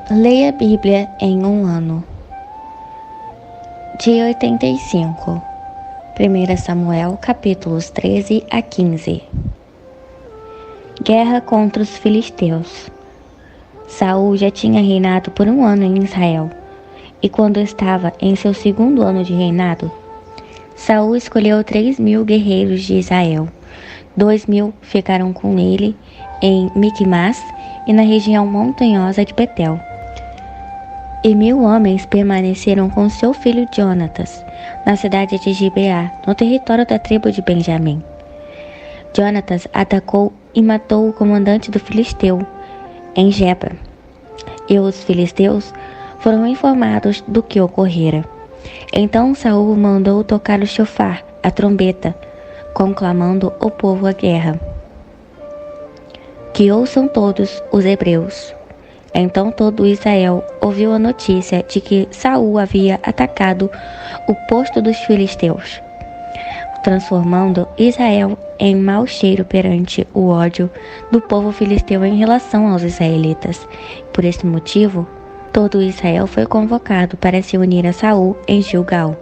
Leia a Bíblia em um ano. Dia 85. 1 Samuel, capítulos 13 a 15. Guerra contra os filisteus. Saul já tinha reinado por um ano em Israel, e quando estava em seu segundo ano de reinado, Saul escolheu 3.000 guerreiros de Israel. 2.000 ficaram com ele em Miquimás e na região montanhosa de Betel. E 1.000 homens permaneceram com seu filho Jonatas, na cidade de Gibeá, no território da tribo de Benjamim. Jonatas atacou e matou o comandante do filisteu, em Geba. E os filisteus foram informados do que ocorrera. Então Saul mandou tocar o chofar, a trombeta, conclamando o povo à guerra. Que ouçam todos os hebreus. Então todo Israel ouviu a notícia de que Saul havia atacado o posto dos filisteus, transformando Israel em mau cheiro perante o ódio do povo filisteu em relação aos israelitas. Por esse motivo, todo Israel foi convocado para se unir a Saul em Gilgal.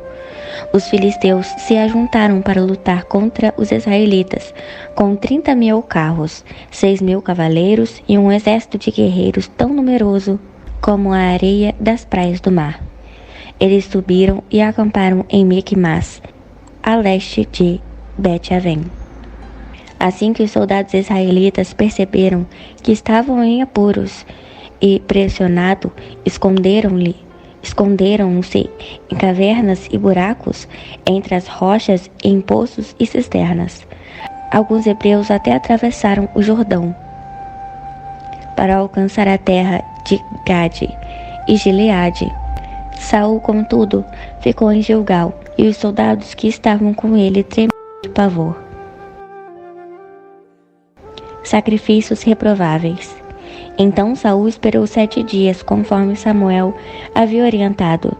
Os filisteus se ajuntaram para lutar contra os israelitas, com 30.000 carros, 6.000 cavaleiros e um exército de guerreiros tão numeroso como a areia das praias do mar. Eles subiram e acamparam em Miquimás, a leste de Bet-Avém. Assim que os soldados israelitas perceberam que estavam em apuros e pressionados, esconderam-se em cavernas e buracos, entre as rochas, em poços e cisternas. Alguns hebreus até atravessaram o Jordão para alcançar a terra de Gade e Gileade. Saul, contudo, ficou em Gilgal, e os soldados que estavam com ele tremiam de pavor. Sacrifícios reprováveis. Então Saul esperou 7 dias, conforme Samuel havia orientado.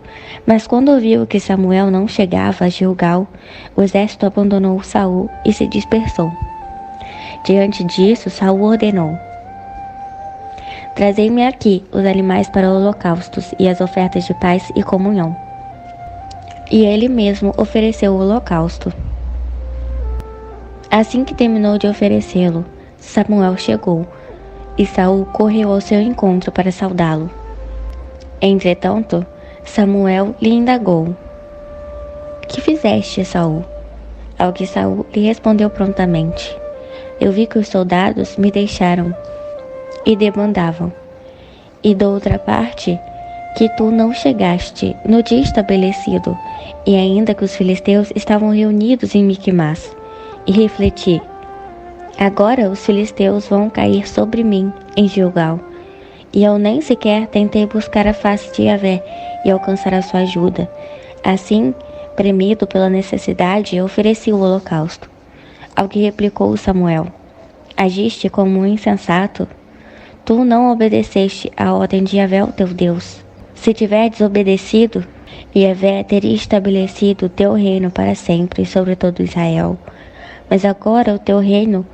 Mas quando ouviu que Samuel não chegava a Gilgal, o exército abandonou Saul e se dispersou. Diante disso, Saul ordenou: Trazei-me aqui os animais para holocaustos e as ofertas de paz e comunhão. E ele mesmo ofereceu o holocausto. Assim que terminou de oferecê-lo, Samuel chegou, e Saul correu ao seu encontro para saudá-lo. Entretanto, Samuel lhe indagou: Que fizeste, Saul? Ao que Saul lhe respondeu prontamente: Eu vi que os soldados me deixaram e demandavam, e da outra parte, que tu não chegaste no dia estabelecido, e ainda que os filisteus estavam reunidos em Miquimás. E refleti: Agora os filisteus vão cair sobre mim em Gilgal, e eu nem sequer tentei buscar a face de Yahvé e alcançar a sua ajuda. Assim, premido pela necessidade, eu ofereci o holocausto. Ao que replicou Samuel: Agiste como um insensato. Tu não obedeceste à ordem de Yahvé, o teu Deus. Se tiver desobedecido, Yahvé teria estabelecido o teu reino para sempre sobre todo Israel. Mas agora o teu reino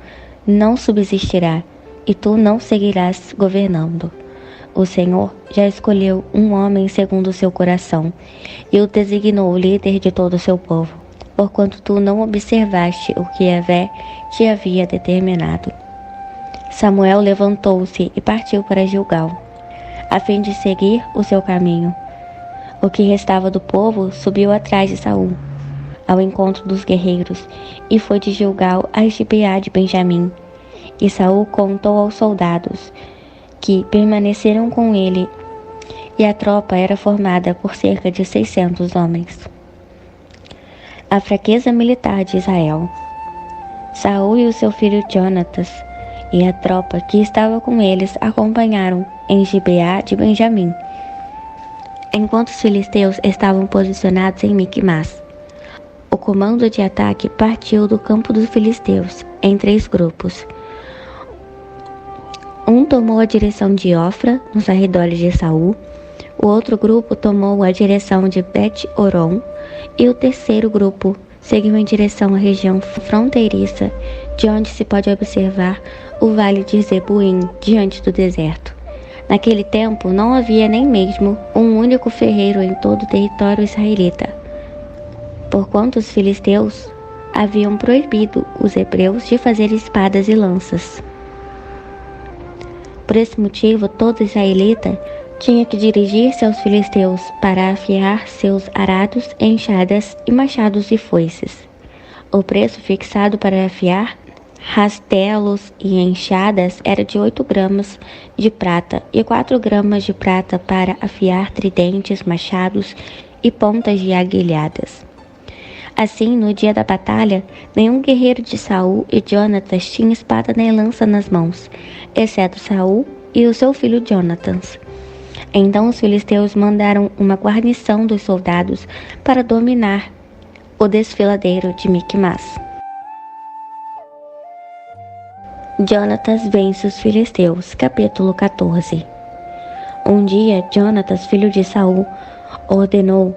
não subsistirá, e tu não seguirás governando. O Senhor já escolheu um homem segundo o seu coração, e o designou líder de todo o seu povo, porquanto tu não observaste o que Yahvé te havia determinado. Samuel levantou-se e partiu para Gilgal, a fim de seguir o seu caminho. O que restava do povo subiu atrás de Saul, ao encontro dos guerreiros, e foi de Gilgal a Gibeá de Benjamim. E Saul contou aos soldados que permaneceram com ele, e a tropa era formada por cerca de 600 homens. A fraqueza militar de Israel. Saul e o seu filho Jonatas e a tropa que estava com eles acompanharam em Gibeá de Benjamim, enquanto os filisteus estavam posicionados em Miquimás. O comando de ataque partiu do campo dos filisteus em 3 grupos. Um tomou a direção de Ofra, nos arredores de Saul. O outro grupo tomou a direção de Bet-Horon. E o terceiro grupo seguiu em direção à região fronteiriça, de onde se pode observar o vale de Zebuim, diante do deserto. Naquele tempo não havia nem mesmo um único ferreiro em todo o território israelita, porquanto os filisteus haviam proibido os hebreus de fazer espadas e lanças. Por esse motivo, todo israelita tinha que dirigir-se aos filisteus para afiar seus arados, enxadas e machados e foices. O preço fixado para afiar rastelos e enxadas era de 8 gramas de prata e 4 gramas de prata para afiar tridentes, machados e pontas de aguilhadas. Assim, no dia da batalha, nenhum guerreiro de Saul e Jonatas tinha espada nem lança nas mãos, exceto Saul e o seu filho Jonatas. Então os filisteus mandaram uma guarnição dos soldados para dominar o desfiladeiro de Micmas. Jonatas vence os filisteus, capítulo 14. Um dia, Jonatas, filho de Saul, ordenou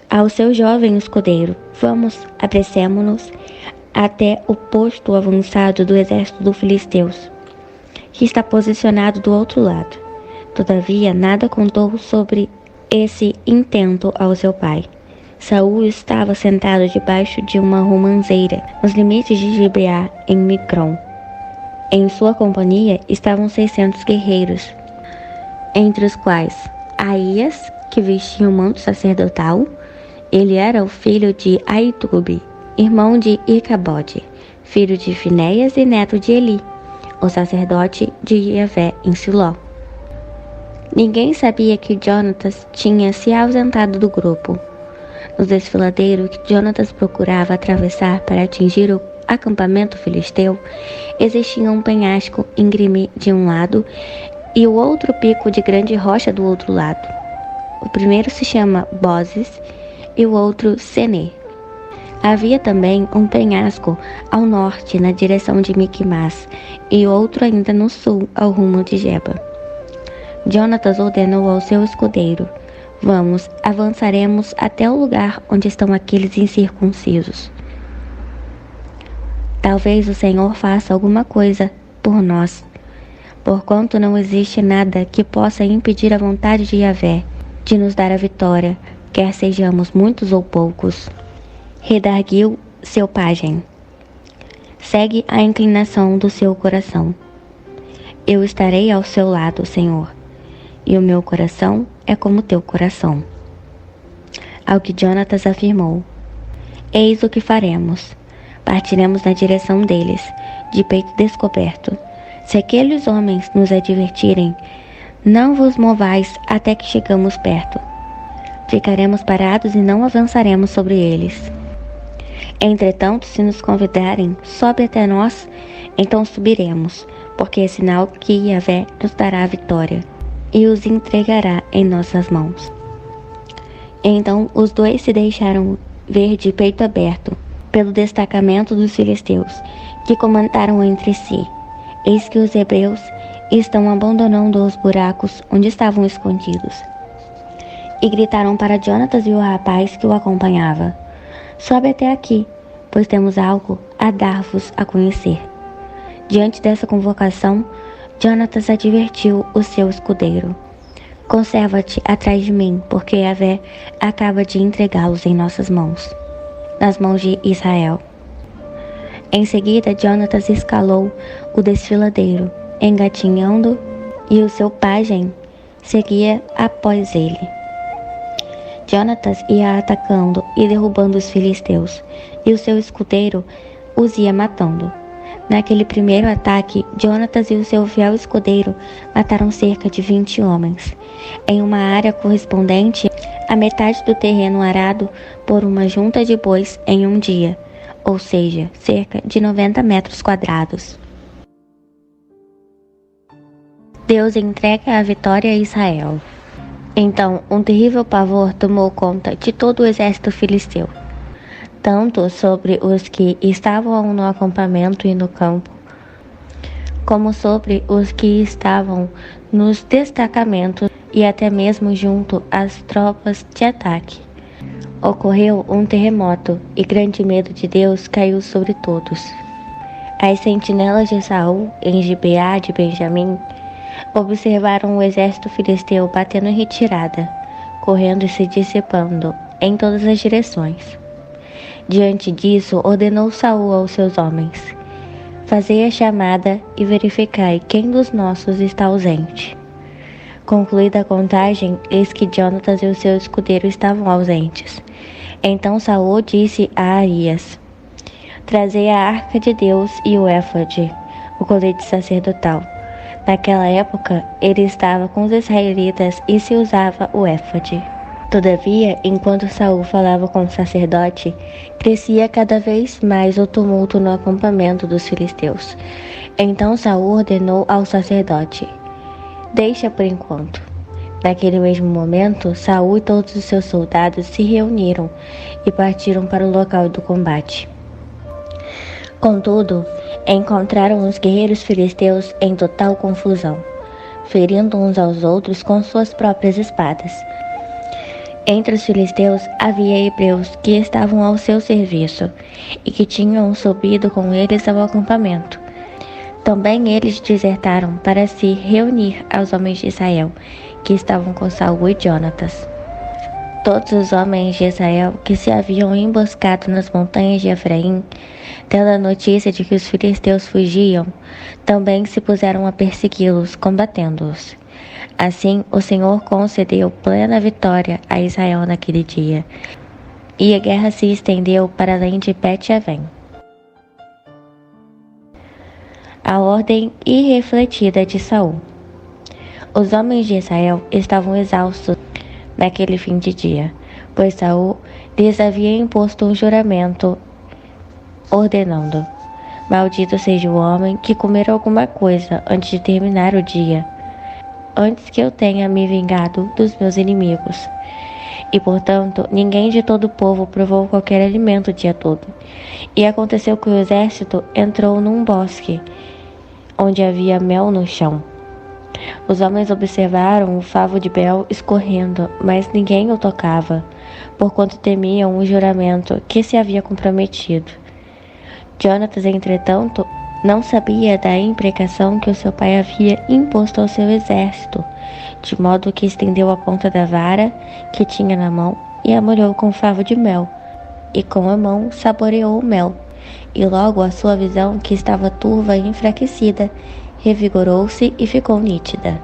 ao seu jovem escudeiro: vamos, apressemo-nos até o posto avançado do exército dos filisteus, que está posicionado do outro lado. Todavia, nada contou sobre esse intento ao seu pai. Saul estava sentado debaixo de uma romanceira, nos limites de Gibeá, em Micron. Em sua companhia estavam 600 guerreiros, entre os quais Aías, que vestia um manto sacerdotal. Ele era o filho de Aitube, irmão de Icabode, filho de Finéias e neto de Eli, o sacerdote de Iavé em Siló. Ninguém sabia que Jonatas tinha se ausentado do grupo. No desfiladeiro que Jonatas procurava atravessar para atingir o acampamento filisteu, existia um penhasco íngreme de um lado e o outro pico de grande rocha do outro lado. O primeiro se chama Bozes e o outro Senê. Havia também um penhasco ao norte, na direção de Micmas, e outro ainda no sul, ao rumo de Geba. Jonatas ordenou ao seu escudeiro: vamos, avançaremos até o lugar onde estão aqueles incircuncisos. Talvez o Senhor faça alguma coisa por nós, porquanto não existe nada que possa impedir a vontade de Yahvé de nos dar a vitória, quer sejamos muitos ou poucos. Redarguiu seu pajem: segue a inclinação do seu coração. Eu estarei ao seu lado, Senhor, e o meu coração é como teu coração. Ao que Jonatas afirmou: eis o que faremos. Partiremos na direção deles, de peito descoberto. Se aqueles homens nos advertirem: não vos movais até que chegamos perto. Ficaremos parados e não avançaremos sobre eles. Entretanto, se nos convidarem: sobe até nós, então subiremos, porque é sinal que Yahvé nos dará a vitória e os entregará em nossas mãos. Então os dois se deixaram ver de peito aberto pelo destacamento dos filisteus, que comentaram entre si: eis que os hebreus estão abandonando os buracos onde estavam escondidos. E gritaram para Jonatas e o rapaz que o acompanhava: sobe até aqui, pois temos algo a dar-vos a conhecer. Diante dessa convocação, Jonatas advertiu o seu escudeiro: conserva-te atrás de mim, porque Yahvé acaba de entregá-los em nossas mãos, nas mãos de Israel. Em seguida, Jonatas escalou o desfiladeiro, engatinhando, e o seu pajem seguia após ele. Jonatas ia atacando e derrubando os filisteus, e o seu escudeiro os ia matando. Naquele primeiro ataque, Jonatas e o seu fiel escudeiro mataram cerca de 20 homens, em uma área correspondente à metade do terreno arado por uma junta de bois em um dia, ou seja, cerca de 90 metros quadrados. Deus entrega a vitória a Israel. Então, um terrível pavor tomou conta de todo o exército filisteu, tanto sobre os que estavam no acampamento e no campo, como sobre os que estavam nos destacamentos e até mesmo junto às tropas de ataque. Ocorreu um terremoto e grande medo de Deus caiu sobre todos. As sentinelas de Saul, em Gibeá de Benjamim, observaram o exército filisteu batendo em retirada, correndo e se dissipando em todas as direções. Diante disso, ordenou Saul aos seus homens: fazei a chamada e verificai quem dos nossos está ausente. Concluída a contagem, eis que Jonatas e o seu escudeiro estavam ausentes. Então Saul disse a Arias: trazei a arca de Deus e o éfode, o colete sacerdotal. Naquela época, ele estava com os israelitas e se usava o éfode. Todavia, enquanto Saul falava com o sacerdote, crescia cada vez mais o tumulto no acampamento dos filisteus. Então Saul ordenou ao sacerdote: deixa por enquanto. Naquele mesmo momento, Saul e todos os seus soldados se reuniram e partiram para o local do combate. Contudo, encontraram os guerreiros filisteus em total confusão, ferindo uns aos outros com suas próprias espadas. Entre os filisteus havia hebreus que estavam ao seu serviço e que tinham subido com eles ao acampamento. Também eles desertaram para se reunir aos homens de Israel, que estavam com Saul e Jonatas. Todos os homens de Israel que se haviam emboscado nas montanhas de Efraim, tendo a notícia de que os filisteus fugiam, também se puseram a persegui-los, combatendo-os. Assim, o Senhor concedeu plena vitória a Israel naquele dia, e a guerra se estendeu para além de Bet-Avém. A ordem irrefletida de Saul. Os homens de Israel estavam exaustos naquele fim de dia, pois Saul lhes havia imposto um juramento, ordenando: maldito seja o homem que comer alguma coisa antes de terminar o dia, antes que eu tenha me vingado dos meus inimigos. E, portanto, ninguém de todo o povo provou qualquer alimento o dia todo. E aconteceu que o exército entrou num bosque, onde havia mel no chão. Os homens observaram o favo de mel escorrendo, mas ninguém o tocava, porquanto temiam o juramento que se havia comprometido. Jonatas, entretanto, não sabia da imprecação que o seu pai havia imposto ao seu exército, de modo que estendeu a ponta da vara que tinha na mão e a molhou com favo de mel, e com a mão saboreou o mel, e logo a sua visão, que estava turva e enfraquecida, revigorou-se e ficou nítida.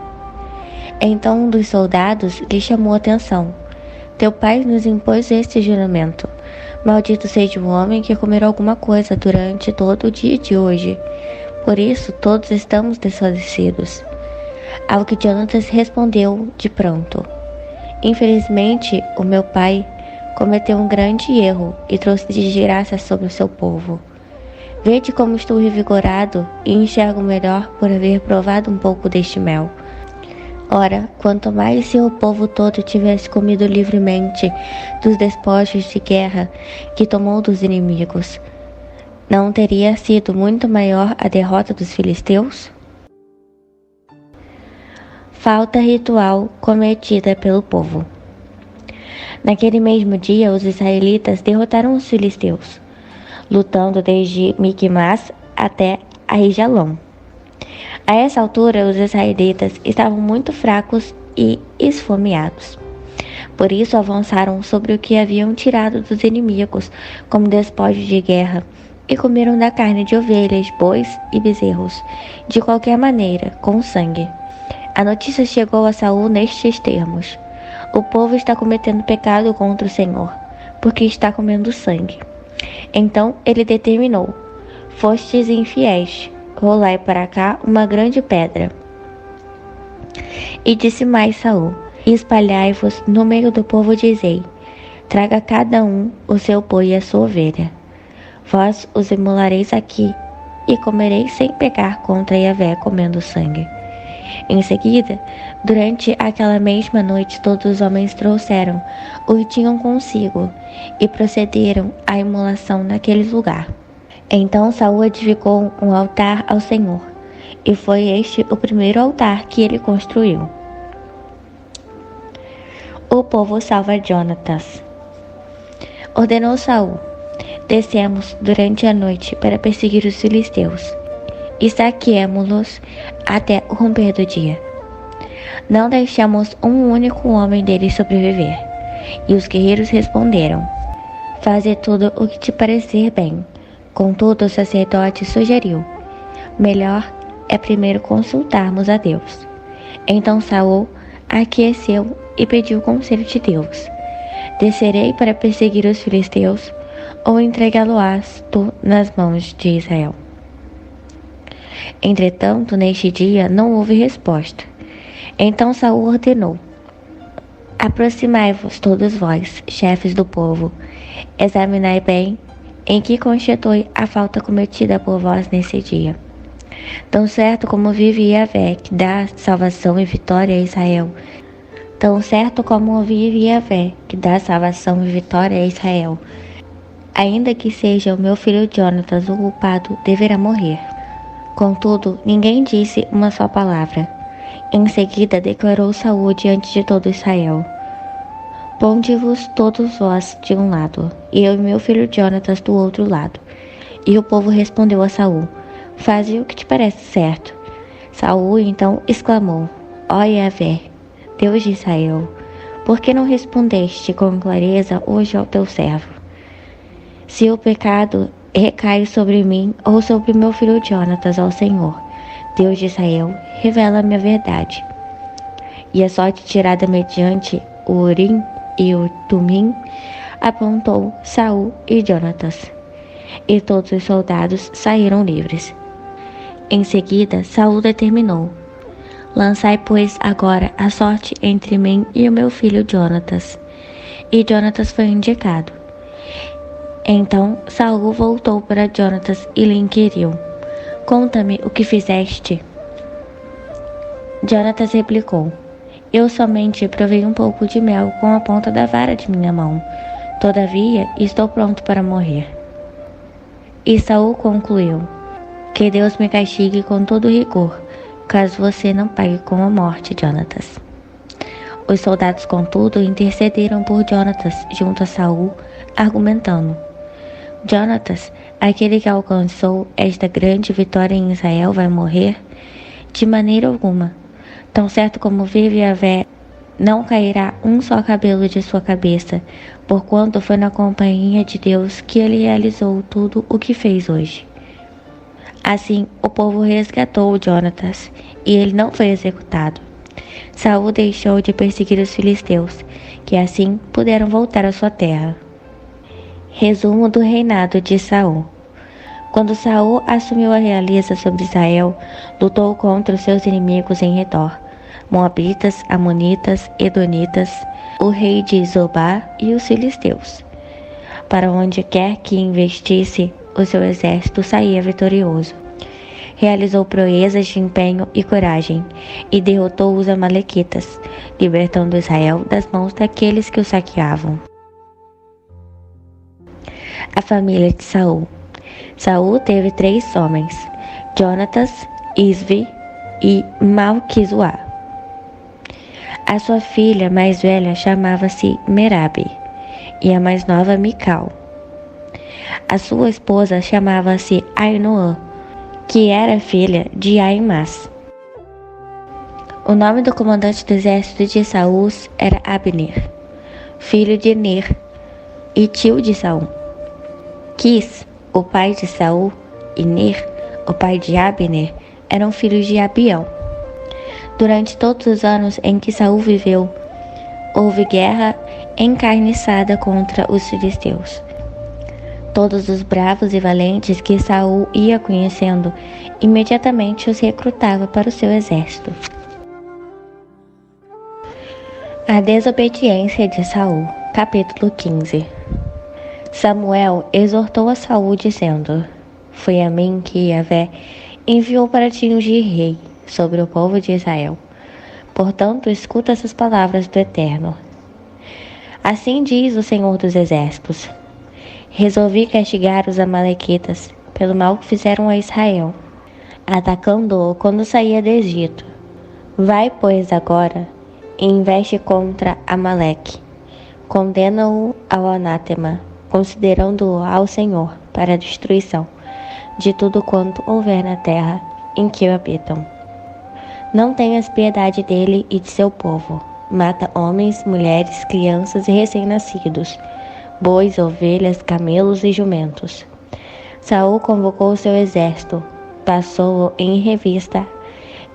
Então um dos soldados lhe chamou a atenção: teu pai nos impôs este juramento. Maldito seja o homem que comer alguma coisa durante todo o dia de hoje. Por isso todos estamos desfalecidos. Ao que Jonatas respondeu de pronto: infelizmente, o meu pai cometeu um grande erro e trouxe desgraça sobre o seu povo. Vede como estou revigorado e enxergo melhor por haver provado um pouco deste mel. Ora, quanto mais se o povo todo tivesse comido livremente dos despojos de guerra que tomou dos inimigos, não teria sido muito maior a derrota dos filisteus? Falta ritual cometida pelo povo. Naquele mesmo dia, os israelitas derrotaram os filisteus, lutando desde Miquimás até Aijalon. A essa altura, os israelitas estavam muito fracos e esfomeados. Por isso, avançaram sobre o que haviam tirado dos inimigos como despojo de guerra e comeram da carne de ovelhas, bois e bezerros, de qualquer maneira, com sangue. A notícia chegou a Saul nestes termos: o povo está cometendo pecado contra o Senhor, porque está comendo sangue. Então ele determinou: fostes infiéis, rolai para cá uma grande pedra. E disse mais Saul: espalhai-vos no meio do povo, dizei: traga cada um o seu boi e a sua ovelha. Vós os imolareis aqui, e comereis sem pecar contra Yahvé comendo sangue. Em seguida, durante aquela mesma noite, todos os homens trouxeram o que tinham consigo e procederam à imolação naquele lugar. Então Saul edificou um altar ao Senhor, e foi este o primeiro altar que ele construiu. O povo salva Jonatas. Ordenou Saul: descemos durante a noite para perseguir os filisteus. e saquemo-los até o romper do dia. Não deixamos um único homem deles sobreviver. E os guerreiros responderam: faze tudo o que te parecer bem. Contudo, o sacerdote sugeriu: melhor é primeiro consultarmos a Deus. Então Saul aqueceu e pediu conselho de Deus: descerei para perseguir os filisteus, ou entregá-lo-ás tu nas mãos de Israel? Entretanto, neste dia não houve resposta. Então Saul ordenou: aproximai-vos todos vós, chefes do povo, examinai bem em que constitui a falta cometida por vós nesse dia. Tão certo como vive Yahvé, que dá salvação e vitória a Israel, tão certo como vive Yahvé, que dá salvação e vitória a Israel, ainda que seja o meu filho Jonatas o culpado, deverá morrer. Contudo, ninguém disse uma só palavra. Em seguida declarou Saul diante de todo Israel: ponde-vos todos vós de um lado, e eu e meu filho Jonatas do outro lado. E o povo respondeu a Saul: faze o que te parece certo. Saul então exclamou: ó Yahvé, Deus de Israel, por que não respondeste com clareza hoje ao teu servo? Se o pecado recai sobre mim ou sobre meu filho Jonatas, ao Senhor, Deus de Israel, revela-me a verdade. E a sorte tirada mediante o Urim e o Tumim apontou Saul e Jonatas, e todos os soldados saíram livres. Em seguida, Saul determinou: lançai, pois, agora a sorte entre mim e o meu filho Jonatas. E Jonatas foi indicado. Então Saul voltou para Jonatas e lhe inquiriu: conta-me o que fizeste. Jonatas replicou: eu somente provei um pouco de mel com a ponta da vara de minha mão. Todavia, estou pronto para morrer. E Saul concluiu: que Deus me castigue com todo rigor, caso você não pague com a morte, Jonatas. Os soldados, contudo, intercederam por Jonatas junto a Saul, argumentando: Jonatas, aquele que alcançou esta grande vitória em Israel, vai morrer? De maneira alguma. Tão certo como vive Yahvé, não cairá um só cabelo de sua cabeça, porquanto foi na companhia de Deus que ele realizou tudo o que fez hoje. Assim, o povo resgatou Jonatas, e ele não foi executado. Saul deixou de perseguir os filisteus, que assim puderam voltar à sua terra. Resumo do reinado de Saul. Quando Saul assumiu a realeza sobre Israel, lutou contra os seus inimigos em redor: Moabitas, Amonitas, Edonitas, o rei de Zobá e os filisteus. Para onde quer que investisse, o seu exército saía vitorioso. Realizou proezas de empenho e coragem, e derrotou os amalequitas, libertando Israel das mãos daqueles que o saqueavam. A família de Saul. Saul teve 3 homens: Jonatas, Isvi e Malquizuá. A sua filha mais velha chamava-se Merabe, e a mais nova Mical. A sua esposa chamava-se Ainoã, que era filha de Aimás. O nome do comandante do exército de Saul era Abner, filho de Ner e tio de Saul. Quis, o pai de Saul, e Ner, o pai de Abner, eram filhos de Abião. Durante todos os anos em que Saul viveu, houve guerra encarniçada contra os filisteus. Todos os bravos e valentes que Saul ia conhecendo, imediatamente os recrutava para o seu exército. A desobediência de Saul, capítulo 15. Samuel exortou a Saul dizendo: foi a mim que Yahvé enviou para te ungir rei sobre o povo de Israel. Portanto, escuta essas palavras do Eterno. Assim diz o Senhor dos Exércitos: resolvi castigar os amalequitas pelo mal que fizeram a Israel, atacando-o quando saía do Egito. Vai, pois, agora e investe contra Amaleque. Condena-o ao anátema, considerando-o ao Senhor para a destruição de tudo quanto houver na terra, em que habitam. Não tenhas piedade dele e de seu povo. Mata homens, mulheres, crianças e recém-nascidos, bois, ovelhas, camelos e jumentos. Saul convocou seu exército, passou-o em revista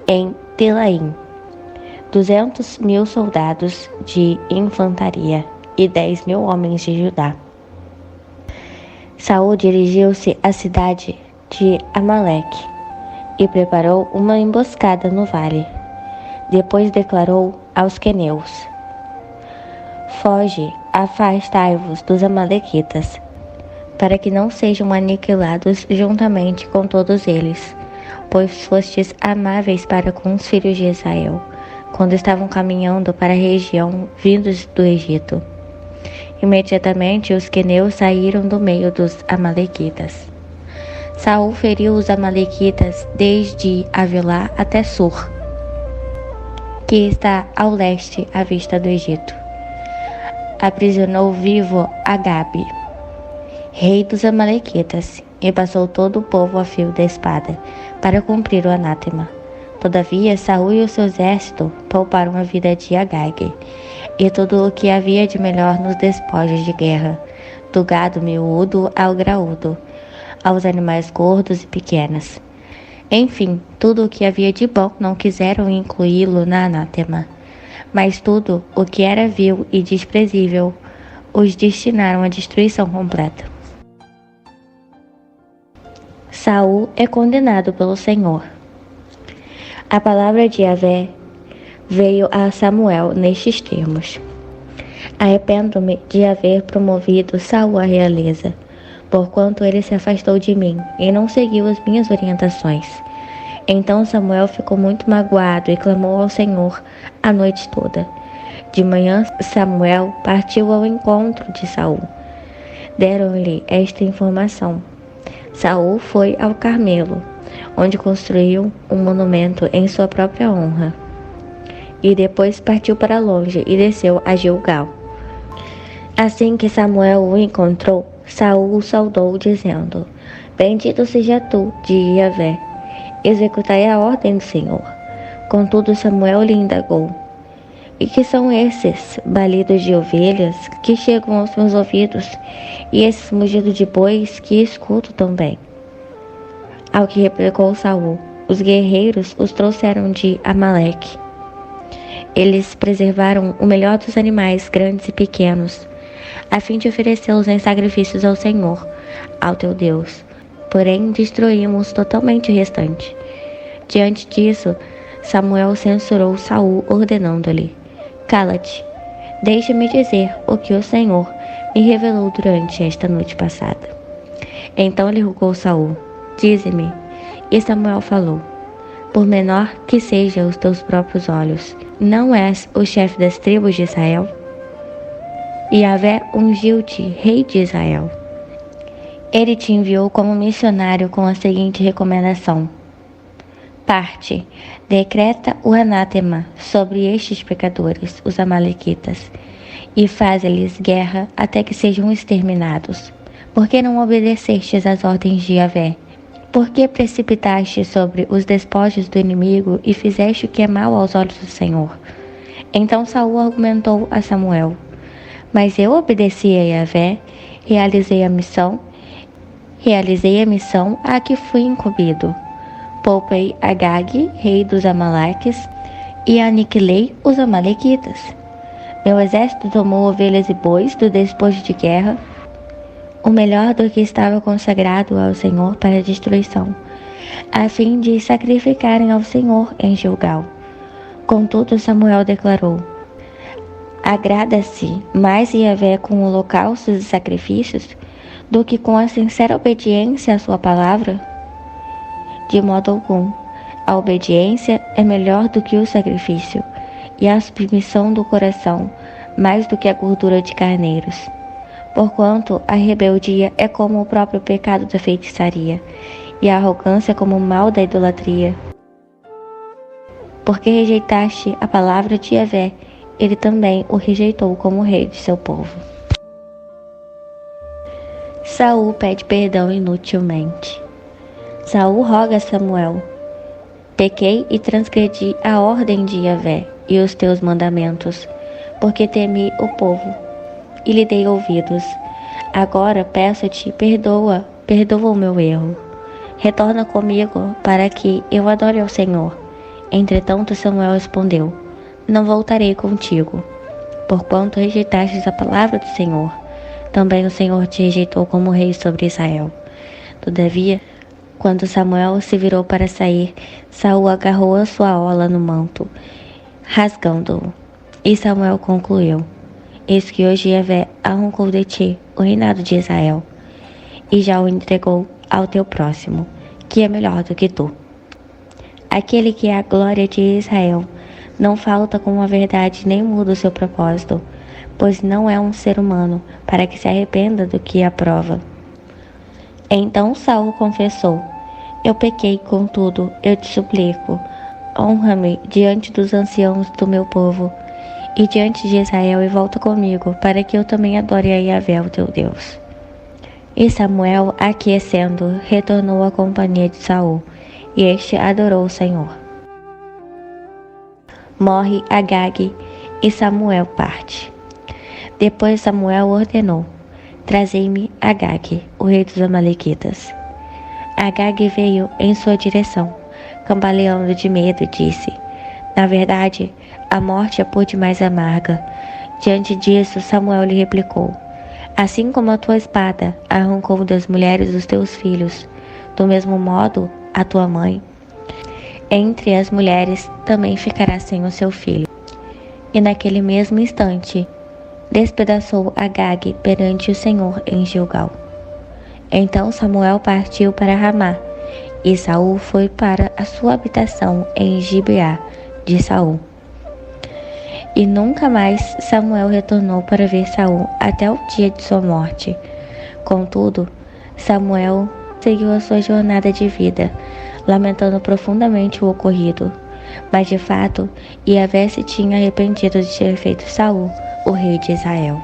em Telaim, 200.000 soldados de infantaria e 10.000 homens de Judá. Saul dirigiu-se à cidade de Amaleque e preparou uma emboscada no vale. Depois declarou aos queneus: Foge, afastai-vos dos amalequitas, para que não sejam aniquilados juntamente com todos eles, pois fostes amáveis para com os filhos de Israel, quando estavam caminhando para a região vindos do Egito. Imediatamente os queneus saíram do meio dos amalequitas. Saul feriu os amalequitas desde Avilá até Sur, que está ao leste à vista do Egito. Aprisionou vivo Agabe, rei dos amalequitas, e passou todo o povo a fio da espada, para cumprir o anátema. Todavia, Saul e o seu exército pouparam a vida de Agag, e tudo o que havia de melhor nos despojos de guerra, do gado miúdo ao graúdo, aos animais gordos e pequenos. Enfim, tudo o que havia de bom não quiseram incluí-lo na anátema, mas tudo o que era vil e desprezível os destinaram à destruição completa. Saul é condenado pelo Senhor. A palavra de Yahvé veio a Samuel nestes termos: Arrependo-me de haver promovido Saul à realeza, porquanto ele se afastou de mim e não seguiu as minhas orientações. Então Samuel ficou muito magoado e clamou ao Senhor a noite toda. De manhã Samuel partiu ao encontro de Saul. Deram-lhe esta informação: Saul foi ao Carmelo, onde construiu um monumento em sua própria honra, e depois partiu para longe e desceu a Gilgal. Assim que Samuel o encontrou, Saul o saudou, dizendo: Bendito seja tu, de Yahvé, executai a ordem do Senhor. Contudo Samuel lhe indagou: E que são esses balidos de ovelhas que chegam aos meus ouvidos, e esses mugidos de bois que escuto também? Ao que replicou Saul: Os guerreiros os trouxeram de Amaleque. Eles preservaram o melhor dos animais, grandes e pequenos, a fim de oferecê-los em sacrifícios ao Senhor, ao teu Deus. Porém, destruímos totalmente o restante. Diante disso, Samuel censurou Saul, ordenando-lhe: Cala-te, deixa-me dizer o que o Senhor me revelou durante esta noite passada. Então lhe rogou Saul: Dize-me. E Samuel falou: Por menor que sejam os teus próprios olhos, não és o chefe das tribos de Israel? E Yahvé ungiu-te rei de Israel. Ele te enviou como missionário com a seguinte recomendação: Parte, decreta o anátema sobre estes pecadores, os amalequitas, e faze-lhes guerra até que sejam exterminados. Por que não obedecestes às ordens de Yahvé? Por que precipitaste sobre os despojos do inimigo e fizeste o que é mal aos olhos do Senhor? Então Saul argumentou a Samuel: Mas eu obedeci a Yahvé, realizei a missão a que fui incumbido. Poupei Agag, rei dos Amaleques, e aniquilei os amalequitas. Meu exército tomou ovelhas e bois do despojo de guerra, o melhor do que estava consagrado ao Senhor para a destruição, a fim de sacrificarem ao Senhor em Gilgal. Contudo, Samuel declarou: Agrada-se mais Yahvé com holocaustos e sacrifícios do que com a sincera obediência à sua palavra? De modo algum. A obediência é melhor do que o sacrifício, e a submissão do coração mais do que a gordura de carneiros. Porquanto a rebeldia é como o próprio pecado da feitiçaria, e a arrogância como o mal da idolatria. Porque rejeitaste a palavra de Yahvé, ele também o rejeitou como rei de seu povo. Saul pede perdão inutilmente. Saul roga a Samuel: Pequei e transgredi a ordem de Yahvé e os teus mandamentos, porque temi o povo e lhe dei ouvidos. Agora peço-te, perdoa o meu erro. Retorna comigo para que eu adore ao Senhor. Entretanto Samuel respondeu: Não voltarei contigo, porquanto rejeitaste a palavra do Senhor. Também o Senhor te rejeitou como rei sobre Israel. Todavia, quando Samuel se virou para sair, Saul agarrou a sua ola no manto, rasgando-o. E Samuel concluiu: Eis que hoje Yahvé arrancou de ti o reinado de Israel, e já o entregou ao teu próximo, que é melhor do que tu. Aquele que é a glória de Israel não falta com a verdade nem muda o seu propósito, pois não é um ser humano para que se arrependa do que aprova. Então Saul confessou: Eu pequei, contudo, eu te suplico, honra-me diante dos anciãos do meu povo e diante de Israel e volta comigo, para que eu também adore a Yahvé, o teu Deus. E Samuel, aquecendo, retornou à companhia de Saul, e este adorou o Senhor. Morre Agag e Samuel parte. Depois Samuel ordenou: Trazei-me Agag, o rei dos Amalequitas. Agag veio em sua direção, cambaleando de medo, e disse: Na verdade, a morte é por demais amarga. Diante disso, Samuel lhe replicou: Assim como a tua espada arrancou das mulheres dos teus filhos, do mesmo modo a tua mãe, entre as mulheres também ficará sem o seu filho. E naquele mesmo instante, despedaçou Agag perante o Senhor em Gilgal. Então Samuel partiu para Ramá, e Saul foi para a sua habitação em Gibeá de Saul. E nunca mais Samuel retornou para ver Saul até o dia de sua morte. Contudo, Samuel seguiu a sua jornada de vida, lamentando profundamente o ocorrido. Mas de fato, Yahvé se tinha arrependido de ter feito Saul o rei de Israel.